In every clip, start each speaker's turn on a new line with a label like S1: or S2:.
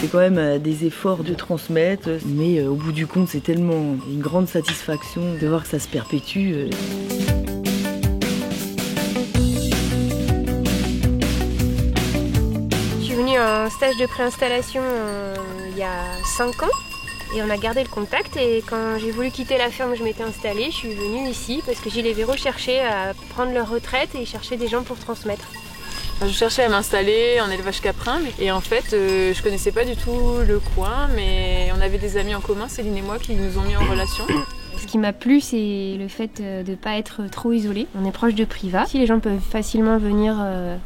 S1: C'est quand même des efforts de transmettre, mais au bout du compte, c'est tellement une grande satisfaction de voir que ça se perpétue.
S2: Je suis venue à un stage de préinstallation il y a 5 ans et on a gardé le contact, et quand j'ai voulu quitter la ferme où je m'étais installée, je suis venue ici parce que les Véros cherchaient à prendre leur retraite et cherchaient des gens pour transmettre.
S3: Je cherchais à m'installer en élevage caprin et en fait je connaissais pas du tout le coin, mais on avait des amis en commun, Céline et moi, qui nous ont mis en relation.
S2: Ce qui m'a plu, c'est le fait de ne pas être trop isolé. On est proche de Privas. Si les gens peuvent facilement venir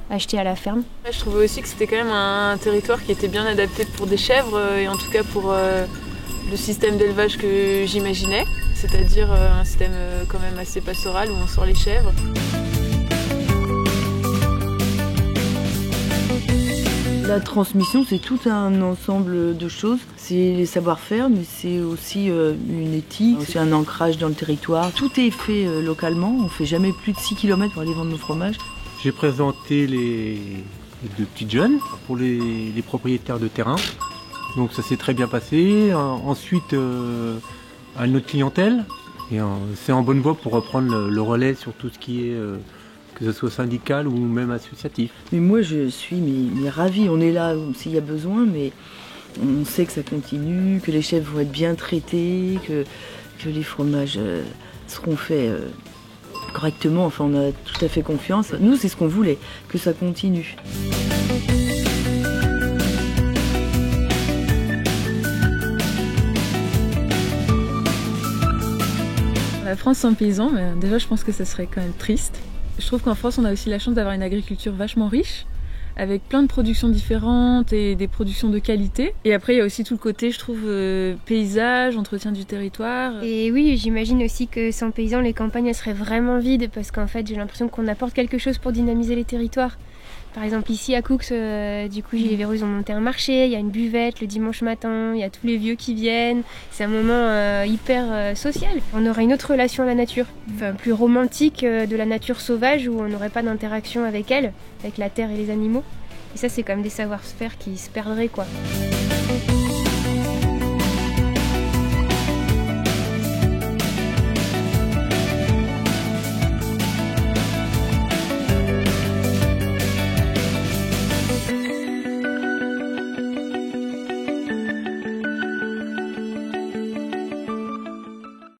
S2: acheter à la ferme.
S3: Je trouvais aussi que c'était quand même un territoire qui était bien adapté pour des chèvres et en tout cas pour le système d'élevage que j'imaginais, c'est-à-dire un système quand même assez pastoral où on sort les chèvres.
S1: La transmission, c'est tout un ensemble de choses. C'est les savoir-faire, mais c'est aussi une éthique, c'est un ancrage dans le territoire. Tout est fait localement, on ne fait jamais plus de 6 km pour aller vendre nos fromages.
S4: J'ai présenté les 2 petites jeunes pour les propriétaires de terrain. Donc ça s'est très bien passé. Ensuite, à notre clientèle. Et c'est en bonne voie pour reprendre le relais sur tout ce qui est... que ce soit syndical ou même associatif.
S1: Mais moi je suis mais ravie, on est là s'il y a besoin, mais on sait que ça continue, que les chèvres vont être bien traités, que les fromages seront faits correctement, enfin on a tout à fait confiance. Nous c'est ce qu'on voulait, que ça continue.
S5: La France sans paysans, déjà je pense que ça serait quand même triste. Je trouve qu'en France, on a aussi la chance d'avoir une agriculture vachement riche, avec plein de productions différentes et des productions de qualité. Et après, il y a aussi tout le côté, je trouve, paysage, entretien du territoire.
S2: Et oui, j'imagine aussi que sans paysans, les campagnes elles seraient vraiment vides, parce qu'en fait, j'ai l'impression qu'on apporte quelque chose pour dynamiser les territoires. Par exemple, ici à Coux, du coup, les Véros ont monté un marché, il y a une buvette le dimanche matin, il y a tous les vieux qui viennent. C'est un moment hyper social. On aurait une autre relation à la nature, enfin, plus romantique de la nature sauvage, où on n'aurait pas d'interaction avec elle, avec la terre et les animaux. Et ça, c'est quand même des savoir-faire qui se perdraient, quoi.